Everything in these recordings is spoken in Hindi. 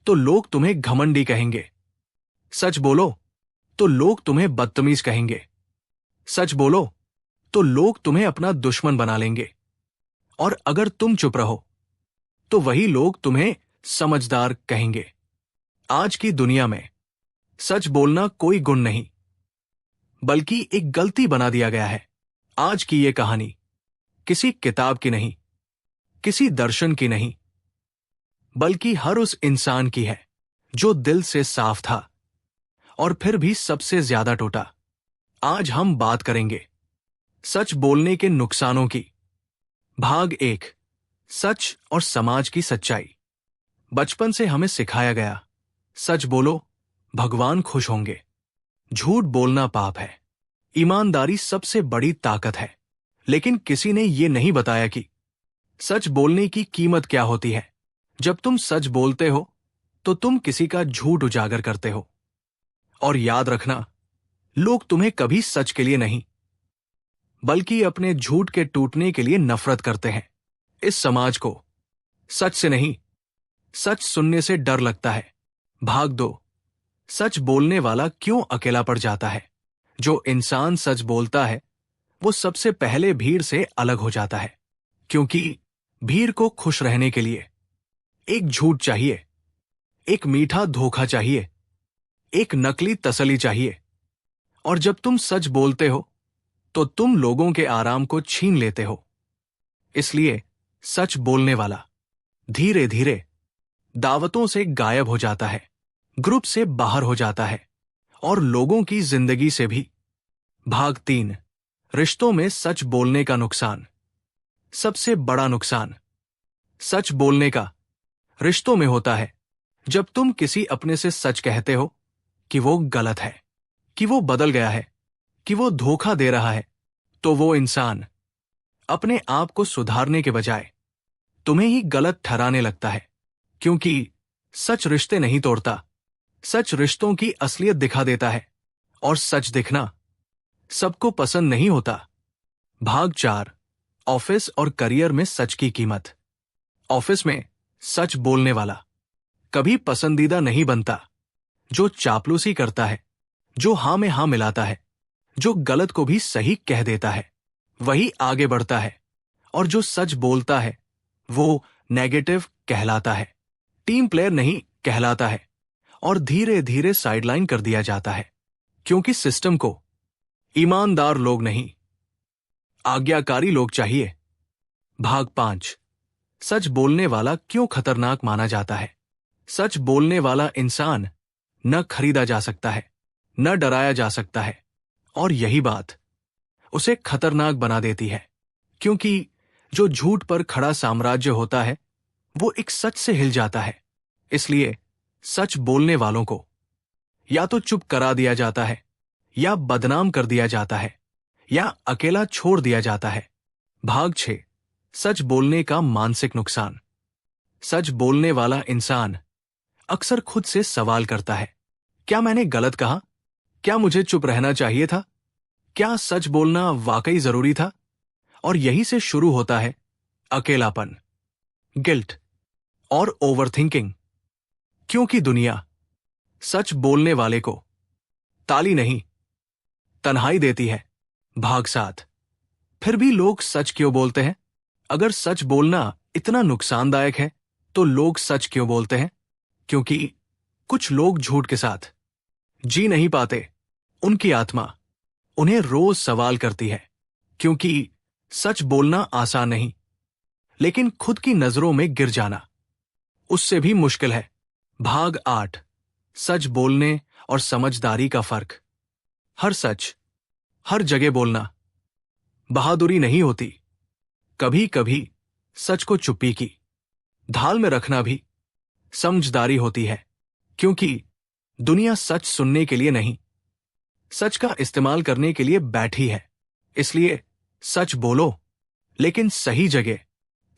तो लोग तुम्हें घमंडी कहेंगे। सच बोलो तो लोग तुम्हें बदतमीज कहेंगे। सच बोलो तो लोग तुम्हें अपना दुश्मन बना लेंगे। और अगर तुम चुप रहो तो वही लोग तुम्हें समझदार कहेंगे। आज की दुनिया में सच बोलना कोई गुण नहीं, बल्कि एक गलती बना दिया गया है। आज की ये कहानी किसी किताब की नहीं, किसी दर्शन की नहीं, बल्कि हर उस इंसान की है जो दिल से साफ था और फिर भी सबसे ज्यादा टूटा। आज हम बात करेंगे सच बोलने के नुकसानों की। भाग 1, सच और समाज की सच्चाई। बचपन से हमें सिखाया गया, सच बोलो, भगवान खुश होंगे। झूठ बोलना पाप है, ईमानदारी सबसे बड़ी ताकत है। लेकिन किसी ने यह नहीं बताया कि सच बोलने की कीमत क्या होती है। जब तुम सच बोलते हो तो तुम किसी का झूठ उजागर करते हो। और याद रखना, लोग तुम्हें कभी सच के लिए नहीं, बल्कि अपने झूठ के टूटने के लिए नफरत करते हैं। इस समाज को सच से नहीं, सच सुनने से डर लगता है। भाग 2, सच बोलने वाला क्यों अकेला पड़ जाता है। जो इंसान सच बोलता है वो सबसे पहले भीड़ से अलग हो जाता है, क्योंकि भीड़ को खुश रहने के लिए एक झूठ चाहिए, एक मीठा धोखा चाहिए, एक नकली तसल्ली चाहिए। और जब तुम सच बोलते हो तो तुम लोगों के आराम को छीन लेते हो। इसलिए सच बोलने वाला धीरे धीरे दावतों से गायब हो जाता है, ग्रुप से बाहर हो जाता है और लोगों की जिंदगी से भी। भाग 3, रिश्तों में सच बोलने का नुकसान। सबसे बड़ा नुकसान सच बोलने का रिश्तों में होता है। जब तुम किसी अपने से सच कहते हो कि वो गलत है, कि वो बदल गया है, कि वो धोखा दे रहा है, तो वो इंसान अपने आप को सुधारने के बजाय तुम्हें ही गलत ठहराने लगता है। क्योंकि सच रिश्ते नहीं तोड़ता, सच रिश्तों की असलियत दिखा देता है। और सच दिखना सबको पसंद नहीं होता। भाग 4, ऑफिस और करियर में सच की कीमत। ऑफिस में सच बोलने वाला कभी पसंदीदा नहीं बनता। जो चापलूसी करता है, जो हां में हां मिलाता है, जो गलत को भी सही कह देता है, वही आगे बढ़ता है। और जो सच बोलता है वो नेगेटिव कहलाता है, टीम प्लेयर नहीं कहलाता है और धीरे धीरे साइडलाइन कर दिया जाता है। क्योंकि सिस्टम को ईमानदार लोग नहीं, आज्ञाकारी लोग चाहिए। भाग 5, सच बोलने वाला क्यों खतरनाक माना जाता है। सच बोलने वाला इंसान न खरीदा जा सकता है, न डराया जा सकता है। और यही बात उसे खतरनाक बना देती है। क्योंकि जो झूठ पर खड़ा साम्राज्य होता है वो एक सच से हिल जाता है। इसलिए सच बोलने वालों को या तो चुप करा दिया जाता है, या बदनाम कर दिया जाता है, या अकेला छोड़ दिया जाता है। भाग 6, सच बोलने का मानसिक नुकसान। सच बोलने वाला इंसान अक्सर खुद से सवाल करता है, क्या मैंने गलत कहा? क्या मुझे चुप रहना चाहिए था? क्या सच बोलना वाकई जरूरी था? और यही से शुरू होता है अकेलापन, गिल्ट और ओवरथिंकिंग। क्योंकि दुनिया सच बोलने वाले को ताली नहीं, तन्हाई देती है। भाग 7, फिर भी लोग सच क्यों बोलते हैं। अगर सच बोलना इतना नुकसानदायक है तो लोग सच क्यों बोलते हैं? क्योंकि कुछ लोग झूठ के साथ जी नहीं पाते। उनकी आत्मा उन्हें रोज सवाल करती है। क्योंकि सच बोलना आसान नहीं, लेकिन खुद की नजरों में गिर जाना उससे भी मुश्किल है। भाग 8, सच बोलने और समझदारी का फर्क। हर सच हर जगह बोलना बहादुरी नहीं होती। कभी कभी सच को चुप्पी की ढाल में रखना भी समझदारी होती है। क्योंकि दुनिया सच सुनने के लिए नहीं, सच का इस्तेमाल करने के लिए बैठी है। इसलिए सच बोलो, लेकिन सही जगह,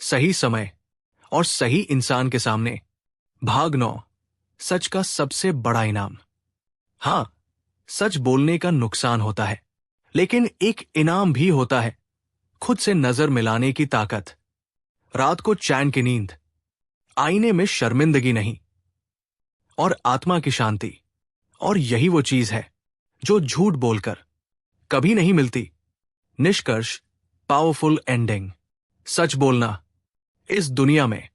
सही समय और सही इंसान के सामने। भाग 9, सच का सबसे बड़ा इनाम। हां, सच बोलने का नुकसान होता है, लेकिन एक इनाम भी होता है, खुद से नजर मिलाने की ताकत, रात को चैन की नींद, आईने में शर्मिंदगी नहीं। और आत्मा की शांति। और यही वो चीज है जो झूठ बोलकर कभी नहीं मिलती। निष्कर्ष, पावरफुल एंडिंग। सच बोलना इस दुनिया में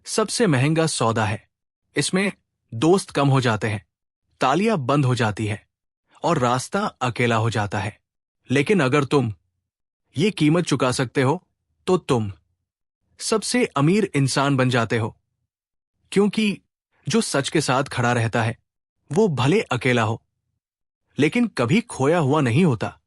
सबसे महंगा सौदा है। इसमें दोस्त कम हो जाते हैं, तालियां बंद हो जाती है और रास्ता अकेला हो जाता है। लेकिन अगर तुम ये कीमत चुका सकते हो तो तुम सबसे अमीर इंसान बन जाते हो, क्योंकि जो सच के साथ खड़ा रहता है वो भले अकेला हो लेकिन कभी खोया हुआ नहीं होता।